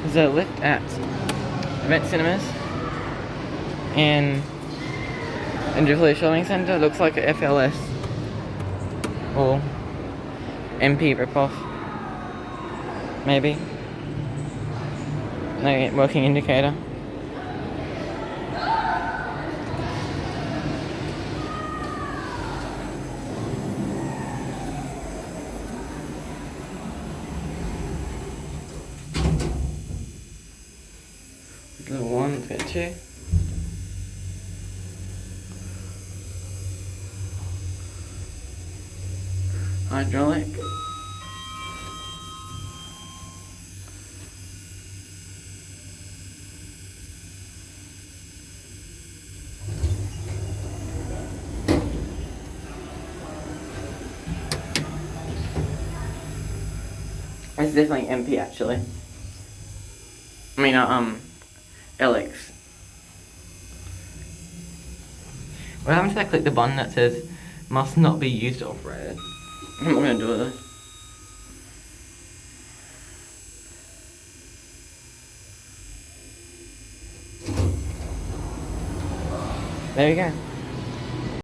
There's a lift at Event Cinemas in Indooroopilly Shopping Centre. Looks like a FLS or MP ripoff, maybe. No working indicator. Level 1, bit 2. Hydraulic. It's definitely MP actually. I mean, Elex. What happens if I click the button that says must not be used or operated? I'm not gonna do it though. There we go.